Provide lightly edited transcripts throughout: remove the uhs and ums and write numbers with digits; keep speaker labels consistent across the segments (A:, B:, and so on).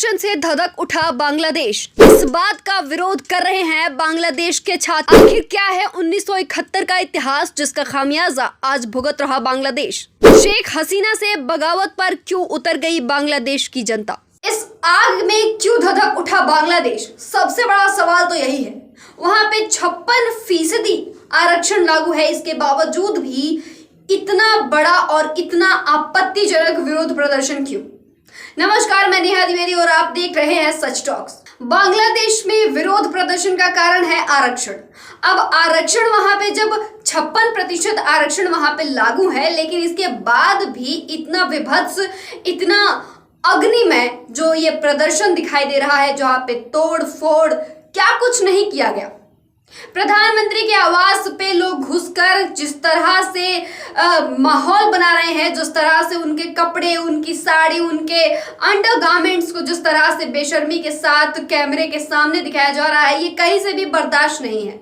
A: प्रदर्शन से धधक उठा बांग्लादेश। इस बात का विरोध कर रहे हैं बांग्लादेश के छात्र। आखिर क्या है 1971 का इतिहास जिसका खामियाजा आज भुगत रहा बांग्लादेश? शेख हसीना से बगावत पर क्यों उतर गई बांग्लादेश की जनता? इस आग में क्यों धधक उठा बांग्लादेश? सबसे बड़ा सवाल तो यही है। वहां पे 56% आरक्षण लागू है, इसके बावजूद भी इतना बड़ा और इतना आपत्तिजनक विरोध प्रदर्शन क्यों? नमस्कार, मैं नेहा द्विवेदी और आप देख रहे हैं सच टॉक्स। बांग्लादेश में विरोध प्रदर्शन का कारण है आरक्षण। अब आरक्षण वहां पे जब 56% आरक्षण वहां पे लागू है, लेकिन इसके बाद भी इतना विभत्स, इतना अग्निमय जो ये प्रदर्शन दिखाई दे रहा है, जहां पे तोड़ फोड़ क्या कुछ नहीं किया गया। प्रधानमंत्री के आवास पे लोग घुसकर जिस तरह से माहौल बना रहे हैं, जिस तरह से उनके कपड़े, उनकी साड़ी, उनके अंडरगारमेंट्स को जिस तरह से बेशर्मी के साथ कैमरे के सामने दिखाया जा रहा है, ये कहीं से भी बर्दाश्त नहीं है।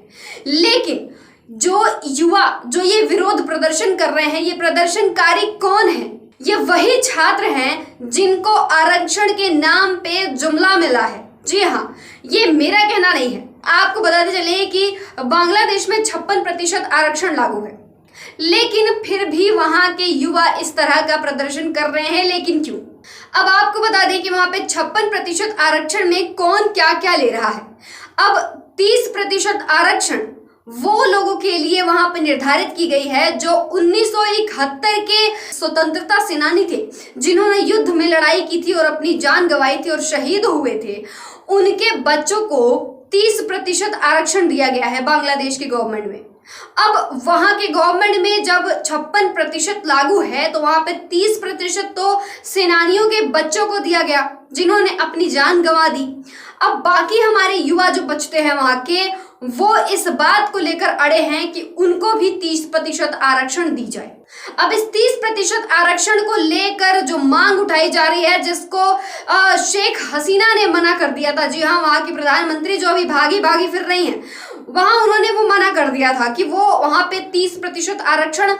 A: लेकिन जो युवा जो ये विरोध प्रदर्शन कर रहे हैं, ये प्रदर्शनकारी कौन है? ये वही छात्र हैं जिनको आरक्षण के नाम पे जुमला मिला है। जी हाँ, ये मेरा कहना नहीं है। आपको बताते चले कि बांग्लादेश में 56% आरक्षण लागू है, लेकिन फिर भी वहां के युवा इस तरह का प्रदर्शन कर रहे हैं। लेकिन क्यों? अब आपको बता दें कि वहां पे 56% आरक्षण में कौन क्या क्या ले रहा है। अब 30% आरक्षण वो लोगों के लिए वहां पर निर्धारित की गई है जो 1971 के स्वतंत्रता सेनानी थे, जिन्होंने युद्ध में लड़ाई की थी और अपनी जान गंवाई थी और शहीद हुए थे। उनके बच्चों को 30% आरक्षण दिया गया है बांग्लादेश की गवर्नमेंट में। अब वहां के गवर्नमेंट में जब 56% लागू है, तो वहां पे 30% तो सेनानियों के बच्चों को दिया गया जिन्होंने अपनी जान गंवा दी। अब बाकी हमारे युवा जो बचते हैं वहां के, वो इस बात को लेकर अड़े हैं कि उनको भी 30% आरक्षण दी जाए। अब इस 30% आरक्षण को लेकर जो मांग उठाई जा रही है, जिसको शेख हसीना ने मना कर दिया था। जी हाँ, वहां की प्रधानमंत्री जो अभी भागी भागी फिर रही हैं, वहां उन्होंने वो मना कर दिया था कि वो वहां पे 30% आरक्षण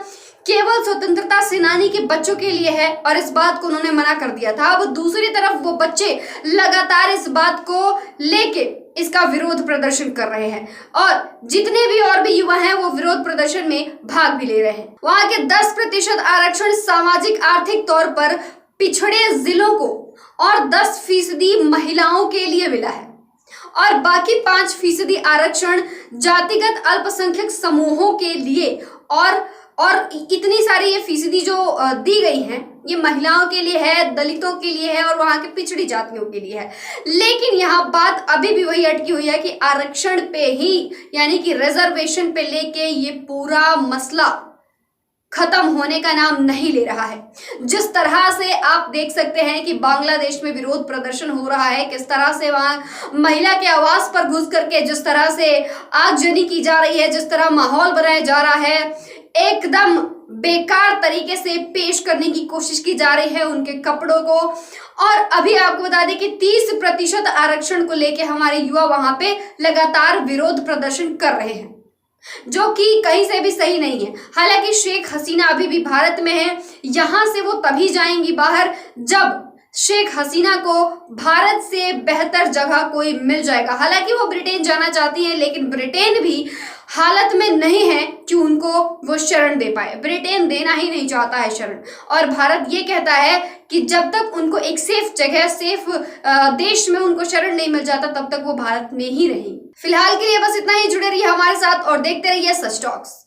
A: केवल स्वतंत्रता सेनानी के बच्चों के लिए है, और इस बात को उन्होंने मना कर दिया था। अब दूसरी तरफ वो बच्चे लगातार इस बात को लेके इसका विरोध प्रदर्शन कर रहे हैं, और जितने भी और भी युवा हैं वो विरोध प्रदर्शन में भाग भी ले रहे हैं। वहां के 10% आरक्षण सामाजिक आर्थिक तौर पर पिछड़े जिलों को और 10% महिलाओं के लिए मिला है, और बाकी 5% आरक्षण जातिगत अल्पसंख्यक समूहों के लिए और इतनी सारी ये फीसदी जो दी गई हैं, ये महिलाओं के लिए है, दलितों के लिए है और वहां के पिछड़ी जातियों के लिए है। लेकिन यहाँ बात अभी भी वही अटकी हुई है कि आरक्षण पे ही, यानी कि रिजर्वेशन पे लेके ये पूरा मसला खत्म होने का नाम नहीं ले रहा है। जिस तरह से आप देख सकते हैं कि बांग्लादेश में विरोध प्रदर्शन हो रहा है, किस तरह से वहां महिला के आवास पर घुस करके जिस तरह से आगजनी की जा रही है, जिस तरह माहौल बनाया जा रहा है, एकदम बेकार तरीके से पेश करने की कोशिश की जा रही है उनके कपड़ों को। और अभी आपको बता दें कि 30% आरक्षण को लेके हमारे युवा वहां पे लगातार विरोध प्रदर्शन कर रहे हैं, जो कि कहीं से भी सही नहीं है। हालांकि शेख हसीना अभी भी भारत में है, यहां से वो तभी जाएंगी बाहर जब शेख हसीना को भारत से बेहतर जगह कोई मिल जाएगा। हालांकि वो ब्रिटेन जाना चाहती हैं, लेकिन ब्रिटेन भी हालत में नहीं है कि उनको वो शरण दे पाए। ब्रिटेन देना ही नहीं चाहता है शरण, और भारत ये कहता है कि जब तक उनको एक सेफ जगह, सेफ देश में उनको शरण नहीं मिल जाता, तब तक वो भारत में ही रहेंगे। फिलहाल के लिए बस इतना ही। जुड़े रहिए हमारे साथ और देखते रहिए सच टॉक्स।